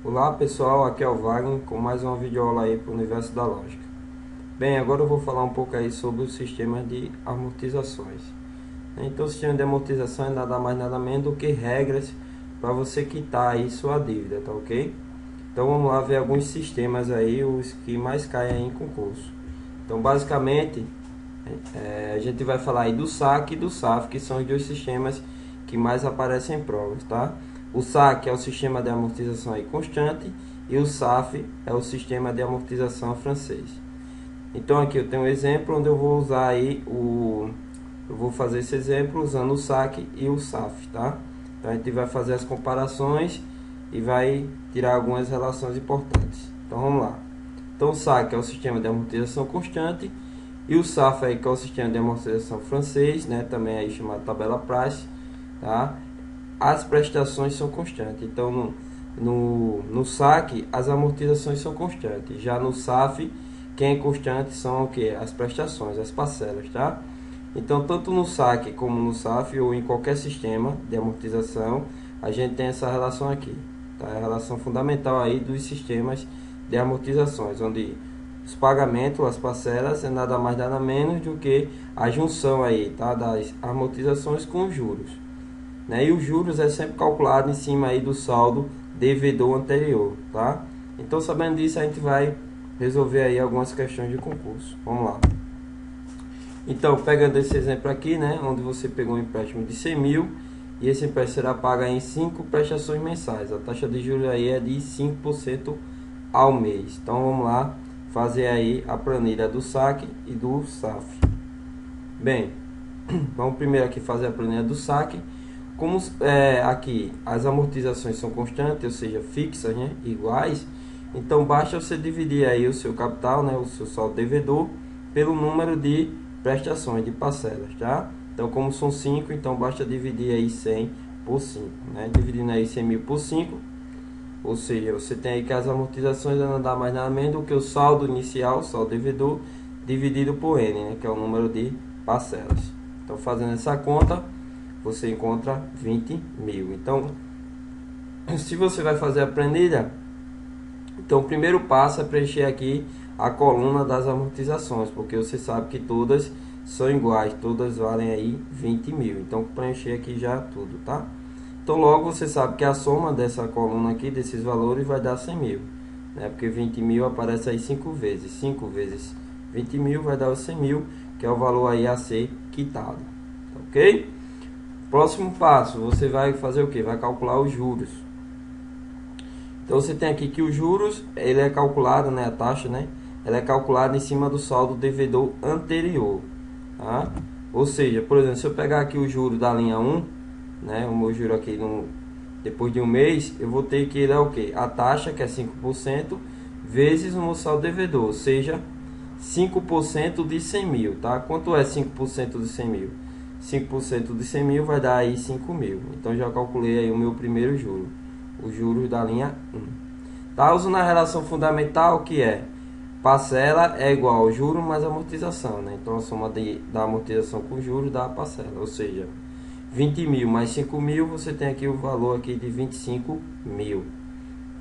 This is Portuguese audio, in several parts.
Olá pessoal, aqui é o Wagner com mais uma videoaula aí para o universo da lógica. Bem, agora eu vou falar um pouco aí sobre o sistema de amortizações. Então o sistema de amortização é nada mais nada menos do que regras para você quitar aí sua dívida, tá ok? Então vamos lá ver alguns sistemas aí, os que mais caem aí em concurso. Então basicamente a gente vai falar aí do SAC e do SAF, que são os dois sistemas que mais aparecem em provas, tá? O SAC é o sistema de amortização aí constante e o SAF é o sistema de amortização francês. Então aqui eu tenho um exemplo onde eu vou usar aí eu vou fazer esse exemplo usando o SAC e o SAF, tá? Então a gente vai fazer as comparações e vai tirar algumas relações importantes. Então vamos lá. Então o SAC é o sistema de amortização constante e o SAF aí, que é o sistema de amortização francês, né, também aí chamado tabela Price, tá? As prestações são constantes. Então no SAC as amortizações são constantes. Já no SAF, quem é constante são o que? As prestações, as parcelas, tá? Então tanto no SAC como no SAF ou em qualquer sistema de amortização, a gente tem essa relação aqui, tá? É a relação fundamental aí dos sistemas de amortizações, onde os pagamentos, as parcelas, é nada mais nada menos do que a junção aí, tá, das amortizações com os juros, né? E os juros é sempre calculado em cima aí do saldo devedor anterior, tá? Então sabendo disso a gente vai resolver aí algumas questões de concurso. Vamos lá. Então pegando esse exemplo aqui, né, onde você pegou um empréstimo de 100 mil e esse empréstimo será pago em 5 prestações mensais. A taxa de juros aí é de 5% ao mês. Então vamos lá fazer aí a planilha do SAC e do SAF. Bem, vamos primeiro aqui fazer a planilha do SAC. Como aqui as amortizações são constantes, ou seja, fixas, né, iguais, então basta você dividir aí o seu capital, né, o seu saldo devedor, pelo número de prestações, de parcelas, tá? Então como são 5, então basta dividir aí 100 por 5, né? Dividindo aí 100 mil por 5, ou seja, você tem aí que as amortizações não dá mais nada menos do que o saldo inicial, o saldo devedor, dividido por N, né, que é o número de parcelas. Então, fazendo essa conta, você encontra 20 mil. Então, se você vai fazer a planilha, então o primeiro passo é preencher aqui a coluna das amortizações, porque você sabe que todas são iguais, todas valem aí 20 mil. Então, preencher aqui já tudo, tá? Então logo você sabe que a soma dessa coluna aqui, desses valores, vai dar 100 mil, né? Porque 20 mil aparece aí 5 vezes. 5 vezes 20 mil vai dar os 100 mil, que é o valor aí a ser quitado, ok? Próximo passo, você vai fazer o que? Vai calcular os juros. Então você tem aqui que os juros, ele é calculado, né, a taxa, né? Ela é calculada em cima do saldo devedor anterior, tá? Ou seja, por exemplo, se eu pegar aqui o juro da linha 1, né, o meu juro aqui depois de um mês, eu vou ter que ir o que? A taxa, que é 5%, vezes o meu saldo devedor, ou seja, 5% de 100 mil, tá? Quanto é 5% de 100 mil? 5% de 100 mil vai dar aí 5 mil. Então já calculei aí o meu primeiro juro, os juros da linha 1. Tá usando a relação fundamental, que é parcela é igual ao juro mais amortização, né? Então a soma da amortização com juros dá a parcela, ou seja, 20 mil mais 5 mil, você tem aqui o valor aqui de 25 mil,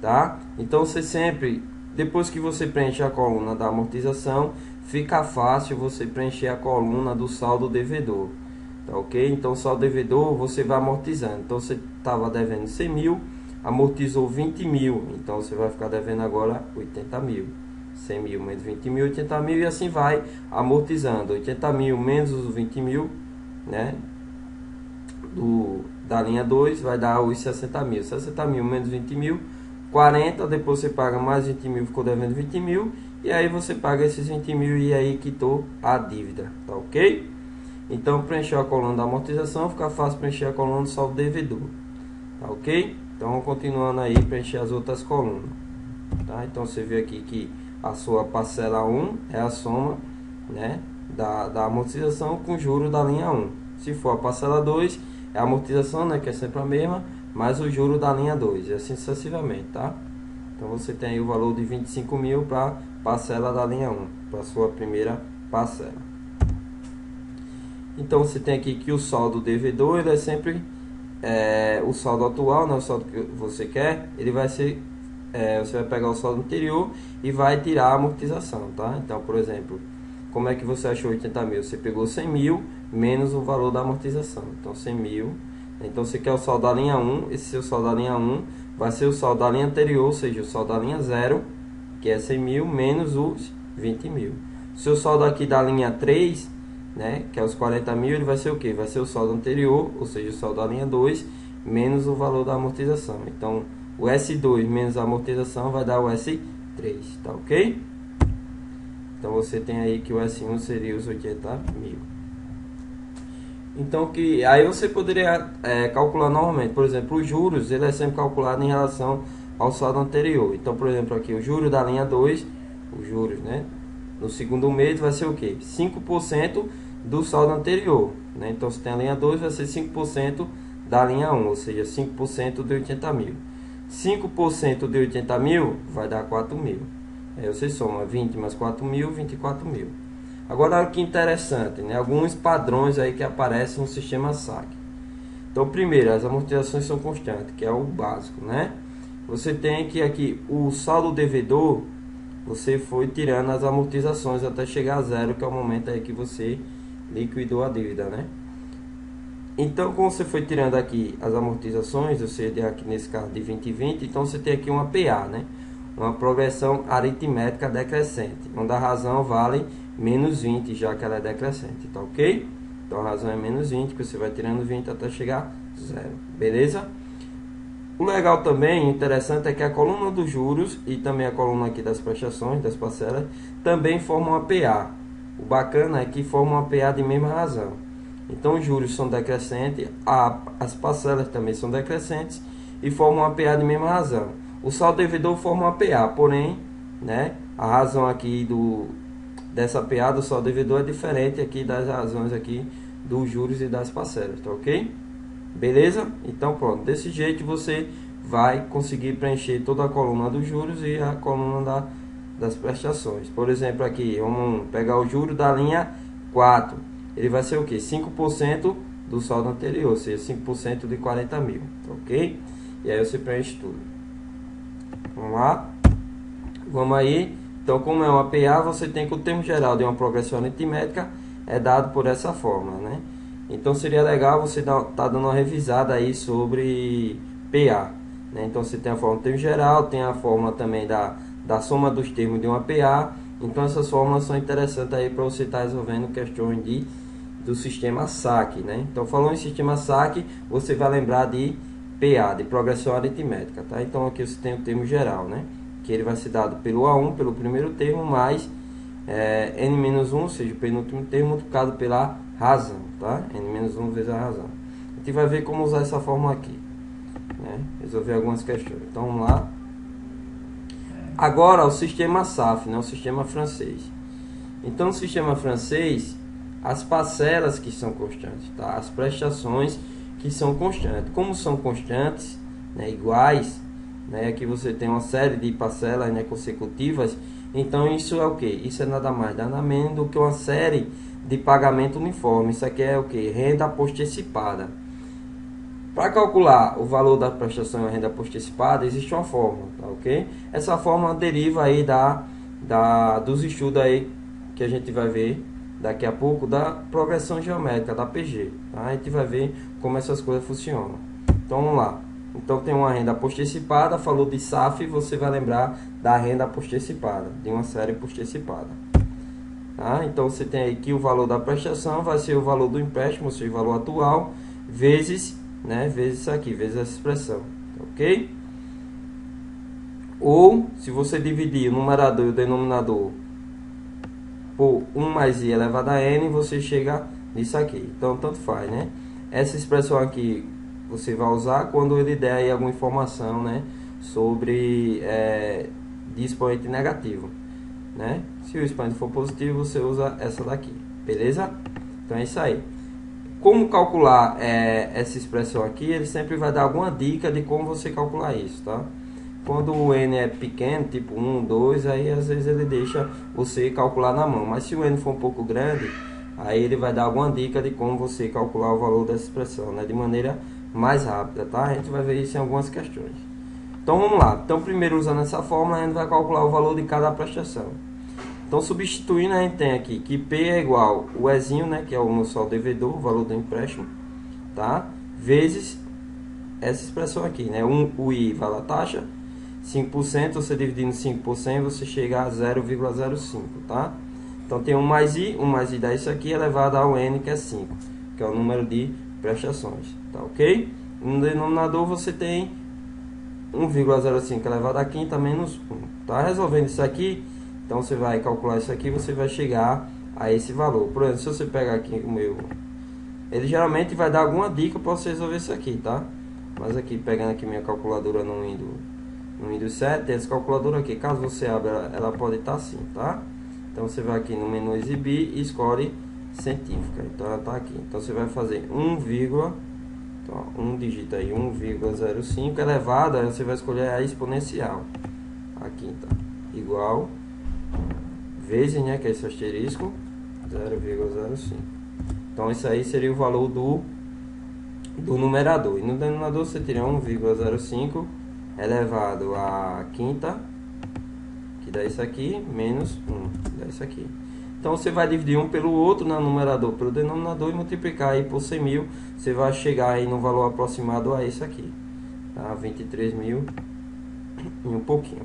tá? Então você sempre, depois que você preenche a coluna da amortização, fica fácil você preencher a coluna do saldo devedor, tá ok? Então o saldo devedor você vai amortizando. Então você estava devendo 100 mil, amortizou 20 mil, então você vai ficar devendo agora 80 mil. 100 mil menos 20 mil, 80 mil, e assim vai amortizando. 80 mil menos os 20 mil, né, da linha 2 vai dar os 60 mil. 60 mil menos 20 mil, 40. Depois você paga mais 20 mil, ficou devendo 20 mil. E aí você paga esses 20 mil e aí quitou a dívida, tá ok? Então preencheu a coluna da amortização, fica fácil preencher a coluna do saldo devedor, tá ok? Então continuando aí, preencher as outras colunas, tá? Então você vê aqui que a sua parcela 1 é a soma, né, da amortização com juros da linha 1. Se for a parcela 2, é a amortização, né, que é sempre a mesma, mais o juro da linha 2, e assim sucessivamente, tá? Então você tem aí o valor de 25 mil para parcela da linha 1, para sua primeira parcela. Então você tem aqui que o saldo devedor, ele é sempre o saldo atual, né, o saldo que você quer, ele vai ser você vai pegar o saldo anterior e vai tirar a amortização, tá? Então, por exemplo, como é que você achou 80 mil? Você pegou 100 mil menos o valor da amortização. Então, 100 mil. Então, você quer o saldo da linha 1. Esse seu saldo da linha 1 vai ser o saldo da linha anterior, ou seja, o saldo da linha 0, que é 100 mil, menos os 20 mil. O seu saldo aqui da linha 3, né, que é os 40 mil, ele vai ser o que? Vai ser o saldo anterior, ou seja, o saldo da linha 2, menos o valor da amortização. Então, o S2 menos a amortização vai dar o S3, tá ok? Então, você tem aí que o S1 seria os 80 mil. Então, aí você poderia calcular normalmente. Por exemplo, os juros, ele é sempre calculado em relação ao saldo anterior. Então, por exemplo, aqui o juro da linha 2, os juros, né, no segundo mês vai ser o que? 5% do saldo anterior, né? Então, se tem a linha 2, vai ser 5% da linha 1, ou seja, 5% de 80 mil. 5% de 80 mil vai dar 4 mil. Aí você soma 20 mais 4 mil, 24 mil. Agora, olha que interessante, né? Alguns padrões aí que aparecem no sistema SAC. Então, primeiro, as amortizações são constantes, que é o básico, né? Você tem que aqui, o saldo devedor, você foi tirando as amortizações até chegar a zero, que é o momento aí que você liquidou a dívida, né? Então, como você foi tirando aqui as amortizações, você tem aqui nesse caso de 20 e 20, então você tem aqui uma PA, né? Uma progressão aritmética decrescente, onde a razão vale menos 20, já que ela é decrescente, tá ok? Então a razão é menos 20, que você vai tirando 20 até chegar a zero, beleza? O legal também, interessante, é que a coluna dos juros e também a coluna aqui das prestações, das parcelas, também formam uma PA. O bacana é que formam uma PA de mesma razão. Então os juros são decrescentes, as parcelas também são decrescentes e formam uma PA de mesma razão. O saldo devedor forma uma PA, porém, né, a razão aqui dessa PA do saldo devedor é diferente aqui das razões aqui dos juros e das parcelas, tá ok? Beleza? Então pronto, desse jeito você vai conseguir preencher toda a coluna dos juros e a coluna das prestações. Por exemplo, aqui, vamos pegar o juro da linha 4. Ele vai ser o que? 5% do saldo anterior, ou seja, 5% de 40 mil, tá ok? E aí você preenche tudo. Vamos lá? Vamos aí. Então, como é uma PA, você tem que o termo geral de uma progressão aritmética é dado por essa forma, né? Então, seria legal você tá dando uma revisada aí sobre PA, né? Então, você tem a forma do termo geral, tem a forma também da soma dos termos de uma PA. Então, essas fórmulas são interessantes aí para você estar resolvendo questões do sistema SAC, né? Então, falando em sistema SAC, você vai lembrar de PA, de progressão aritmética, tá? Então, aqui você tem o termo geral, né? Que ele vai ser dado pelo A1, pelo primeiro termo, mais N-1, ou seja, o penúltimo termo, multiplicado pela razão, tá? N-1 vezes a razão. A gente vai ver como usar essa fórmula aqui, né? Resolver algumas questões. Então, vamos lá. Agora, o sistema SAF, né? O sistema francês. Então, no sistema francês, as parcelas que são constantes, tá? As prestações que são constantes. Como são constantes, né, iguais, né, aqui você tem uma série de parcelas, né, consecutivas. Então isso é o que? Isso é nada mais, nada menos do que uma série de pagamento uniforme. Isso aqui é o que? Renda postecipada. Para calcular o valor da prestação e renda postecipada, existe uma fórmula, tá ok? Essa fórmula deriva aí dos estudos aí que a gente vai ver daqui a pouco da progressão geométrica, da PG, tá? A gente vai ver como essas coisas funcionam. Então vamos lá. Então tem uma renda postecipada, falou de SAF, você vai lembrar da renda postecipada, de uma série postecipada. Tá? Então você tem aí que o valor da prestação vai ser o valor do empréstimo, ou seja, o valor atual, vezes, né, vezes isso aqui, vezes essa expressão, ok? Ou, se você dividir o numerador e o denominador por 1 mais i elevado a n, você chega nisso aqui. Então, tanto faz, né? Essa expressão aqui você vai usar quando ele der aí alguma informação, né, sobre de expoente negativo, né? Se o expoente for positivo, você usa essa daqui, beleza? Então é isso aí. Como calcular essa expressão aqui, ele sempre vai dar alguma dica de como você calcular isso, tá? Quando o n é pequeno, tipo 1, 2, aí às vezes ele deixa você calcular na mão. Mas se o n for um pouco grande, aí ele vai dar alguma dica de como você calcular o valor dessa expressão, né, de maneira mais rápida, tá? A gente vai ver isso em algumas questões. Então vamos lá. Então primeiro, usando essa fórmula, a gente vai calcular o valor de cada prestação. Então substituindo, a gente tem aqui que P é igual o Ezinho, né, que é o nosso devedor, o valor do empréstimo, tá? Vezes essa expressão aqui, né? O I vale a taxa, 5%, você dividindo 5 por 100, você chega a 0,05, tá? Então tem 1 mais I dá isso aqui, elevado ao N, que é 5, que é o número de prestações, tá ok? No denominador você tem 1,05 elevado a quinta menos 1, tá? Resolvendo isso aqui, então você vai calcular isso aqui, você vai chegar a esse valor. Por exemplo, se você pegar aqui o meu, ele geralmente vai dar alguma dica para você resolver isso aqui, tá? Mas aqui, pegando aqui minha calculadora no Windows 7, tem essa calculadora aqui, caso você abra, ela pode estar assim, tá? Então você vai aqui no menu exibir e escolhe científica, então ela está aqui. Então você vai fazer 1, digita aí 1,05 elevado, aí você vai escolher a exponencial, aqui tá, igual, vezes, né, que é esse asterisco, 0,05. Então isso aí seria o valor do numerador. E no denominador você teria 1,05 elevado a quinta, que dá isso aqui, menos 1, que dá isso aqui. Então você vai dividir um pelo outro, no numerador pelo denominador, e multiplicar aí por 100 mil. Você vai chegar aí no valor aproximado a isso aqui, tá? 23 mil e um pouquinho.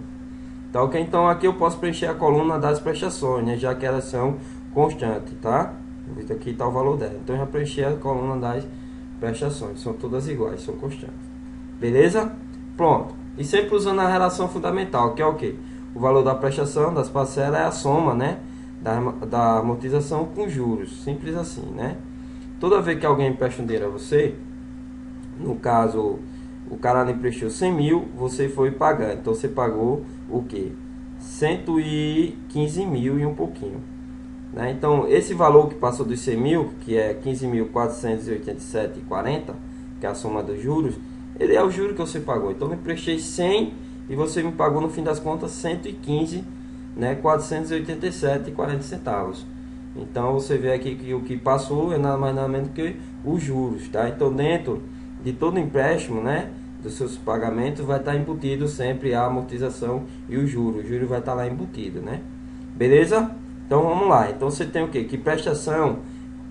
Tá ok? Então aqui eu posso preencher a coluna das prestações, né? Já que elas são constantes, tá? Aqui está o valor dela. Então eu já preenchi a coluna das prestações, são todas iguais, são constantes. Beleza? Pronto. E sempre usando a relação fundamental, que é o que? O valor da prestação, das parcelas, é a soma, né, da amortização com juros. Simples assim, né? Toda vez que alguém empresta um dinheiro a você, no caso, o cara lhe emprestou 100 mil, você foi pagar. Então você pagou o que? 115 mil e um pouquinho, né? Então esse valor que passou dos 100 mil, que é 15.487,40, que é a soma dos juros, ele é o juro que você pagou. Então eu emprestei 100 e você me pagou no fim das contas 115, né, 487,40 centavos. Então você vê aqui que o que passou é nada mais nada menos que os juros, tá? Então dentro de todo empréstimo, né, dos seus pagamentos vai estar embutido sempre a amortização e o juro vai estar lá embutido, né? Beleza? Então vamos lá. Então você tem o que? Que prestação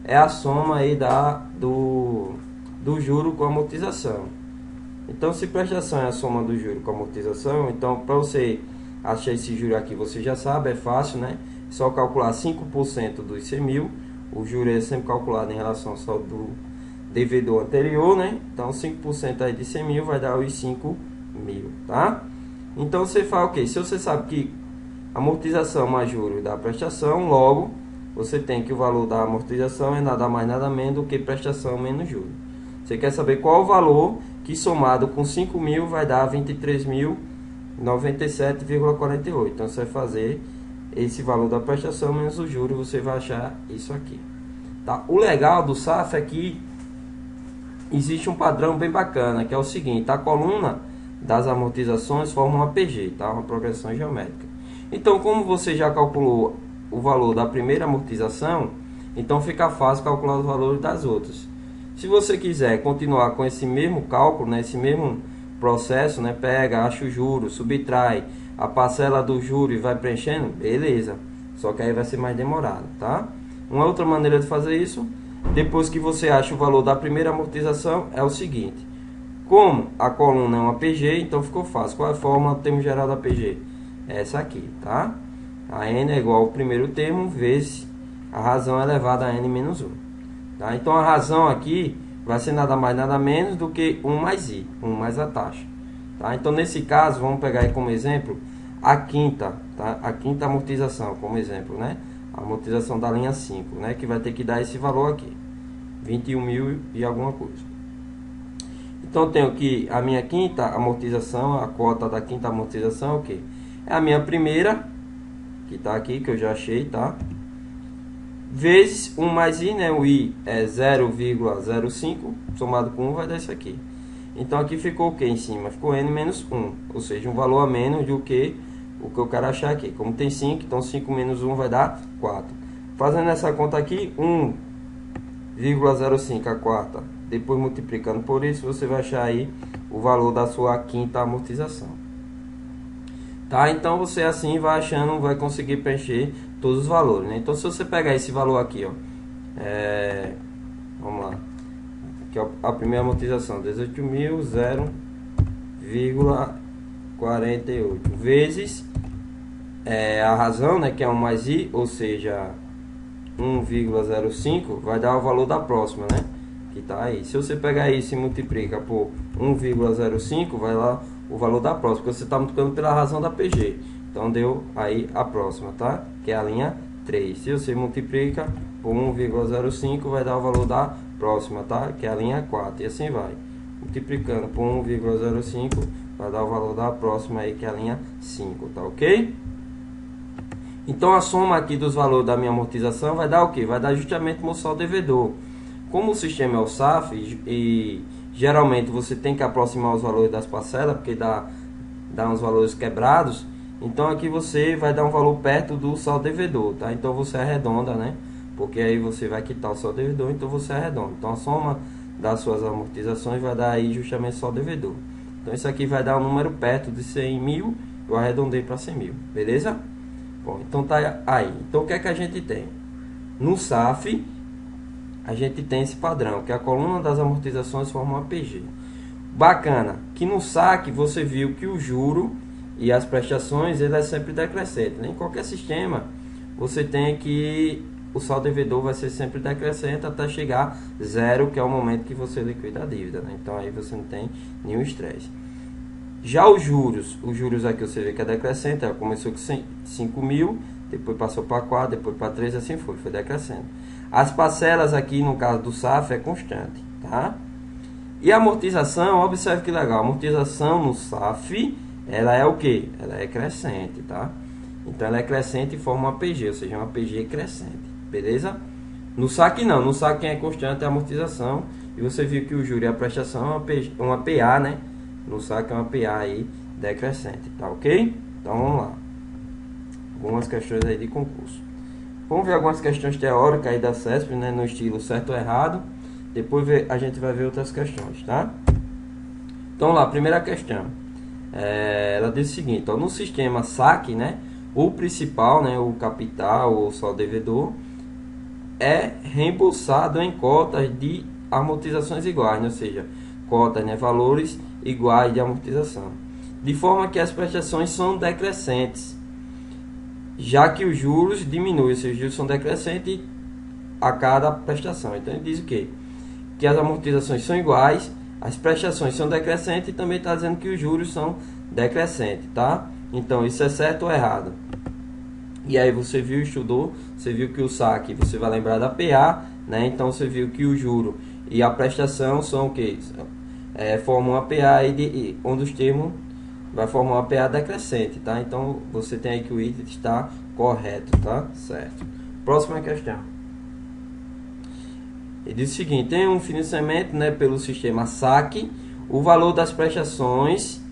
é a soma aí do juro com amortização. Então se prestação é a soma do juro com amortização, então para você achar esse juro aqui, você já sabe, é fácil, né? Só calcular 5% dos 100 mil. O juro é sempre calculado em relação só do devedor anterior, né? Então 5% aí de 100 mil vai dar os 5 mil, tá? Então você faz o que? Se você sabe que amortização mais juros dá prestação, logo você tem que o valor da amortização é nada mais nada menos do que prestação menos juros. Você quer saber qual o valor que somado com 5 mil vai dar 23.097,48. Então você vai fazer esse valor da prestação menos o juro, você vai achar isso aqui, tá? O legal do SAF é que existe um padrão bem bacana, que é o seguinte: a coluna das amortizações forma uma PG, tá? Uma progressão geométrica. Então, como você já calculou o valor da primeira amortização, então fica fácil calcular os valores das outras. Se você quiser continuar com esse mesmo cálculo, né, esse mesmo processo, né, pega, acha o juro, subtrai a parcela do juro e vai preenchendo, beleza. Só que aí vai ser mais demorado, tá? Uma outra maneira de fazer isso, depois que você acha o valor da primeira amortização, é o seguinte: como a coluna é uma PG, então ficou fácil. Qual é a fórmula do termo geral da PG? É essa aqui, tá? A N é igual ao primeiro termo vezes a razão elevada a N menos 1. Tá? Então a razão aqui vai ser nada mais nada menos do que 1 mais I, 1 mais a taxa. Tá? Então nesse caso, vamos pegar aí como exemplo a quinta, tá? A quinta amortização como exemplo, né? A amortização da linha 5, né? Que vai ter que dar esse valor aqui, 21 mil e alguma coisa. Então eu tenho que a minha quinta amortização, a cota da quinta amortização, o que? É a minha primeira, que está aqui, que eu já achei, tá? Vezes 1 mais I, né? O I é 0,05, somado com 1 vai dar isso aqui. Então aqui ficou o que em cima? Ficou N menos 1, ou seja, um valor a menos do que o que eu quero achar aqui. Como tem 5, então 5 menos 1 vai dar 4. Fazendo essa conta aqui, 1,05 a quarta, depois multiplicando por isso, você vai achar aí o valor da sua quinta amortização. tá? Então você assim vai achando, vai conseguir preencher todos os valores, né? Então se você pegar esse valor aqui, ó, vamos lá, aqui é a primeira amortização, 18.048 vezes a razão, né, que é 1 mais i, ou seja, 1,05, vai dar o valor da próxima, né, que tá aí. Se você pegar isso e multiplica por 1,05, vai lá o valor da próxima, porque você está multiplicando pela razão da PG. Então deu aí a próxima, tá? Que é a linha 3. Se você multiplica por 1,05, vai dar o valor da próxima, tá? Que é a linha 4. E assim vai. Multiplicando por 1,05, vai dar o valor da próxima aí, que é a linha 5, tá ok? Então a soma aqui dos valores da minha amortização vai dar o que? Vai dar justamente o meu saldo devedor. Como o sistema é o SAF e geralmente você tem que aproximar os valores das parcelas, porque dá uns valores quebrados, então aqui você vai dar um valor perto do saldo devedor, tá? Então você arredonda, né? Porque aí você vai quitar o saldo devedor, então você arredonda. Então a soma das suas amortizações vai dar aí justamente o saldo devedor. Então isso aqui vai dar um número perto de 100 mil, eu arredondei para 100 mil, beleza? Bom, então tá aí. Então o que é que a gente tem? No SAF, a gente tem esse padrão, que a coluna das amortizações forma uma PG. Bacana, que no saque você viu que o juro e as prestações ele é sempre decrescente, né? Em qualquer sistema você tem que o saldo devedor vai ser sempre decrescente até chegar zero, que é o momento que você liquida a dívida, né? Então aí você não tem nenhum estresse. Já os juros aqui você vê que é decrescente, começou com 5 mil, depois passou para 4, depois para 3, assim foi decrescendo. As parcelas aqui, no caso do SAF, é constante, tá? E a amortização, observe que legal, a amortização no SAF, ela é o que? Ela é crescente, tá? Então ela é crescente e forma uma PG, ou seja, uma PG crescente, beleza? No saque não, no saque quem é constante é a amortização, e você viu que o juro e a prestação é uma PA, né? No saque é uma PA aí decrescente, tá ok? Então vamos lá. Algumas questões aí de concurso. Vamos ver algumas questões teóricas aí da CESP, né? No estilo certo ou errado. Depois a gente vai ver outras questões, tá? Então lá, primeira questão. Ela diz o seguinte, ó, no sistema saque, né? O principal, né? O capital, ou saldo devedor, é reembolsado em cotas de amortizações iguais, né? Ou seja, cotas, né? Valores iguais de amortização, de forma que as prestações são decrescentes, já que os juros diminuem, os juros são decrescentes a cada prestação. Então ele diz o quê? Que as amortizações são iguais, as prestações são decrescentes e também está dizendo que os juros são decrescentes, tá? Então isso é certo ou errado? E aí você viu, estudou, você viu que o saque, você vai lembrar da PA, né? Então você viu que o juro e a prestação são o quê? Forma uma PA aí onde os termos vai formar uma PA decrescente, tá? Então você tem aí que o item está correto, tá? Certo. Próxima questão. Ele diz o seguinte: tem um financiamento, né, pelo sistema saque, o valor das prestações,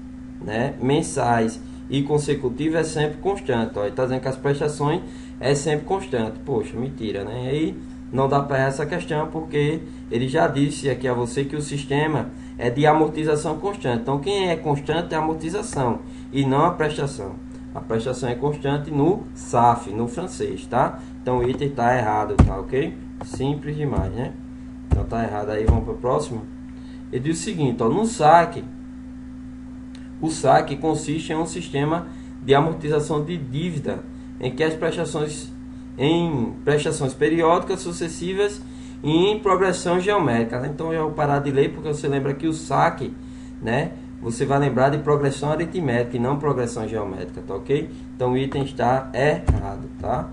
né, mensais e consecutivas é sempre constante. Ó, ele está dizendo que as prestações é sempre constante. Poxa, mentira, né? E aí não dá para essa questão porque ele já disse aqui a você que o sistema é de amortização constante. Então quem é constante é a amortização e não a prestação. A prestação é constante no SAF, no francês, tá? Então o item está errado, tá ok? Simples demais, né? Então tá errado aí, vamos para o próximo. Ele diz o seguinte, ó, no saque, o saque consiste em um sistema de amortização de dívida em que as prestações periódicas sucessivas e em progressão geométrica, né? Então eu vou parar de ler porque você lembra que o saque, né, você vai lembrar de progressão aritmética e não progressão geométrica, tá ok? Então o item está errado, tá?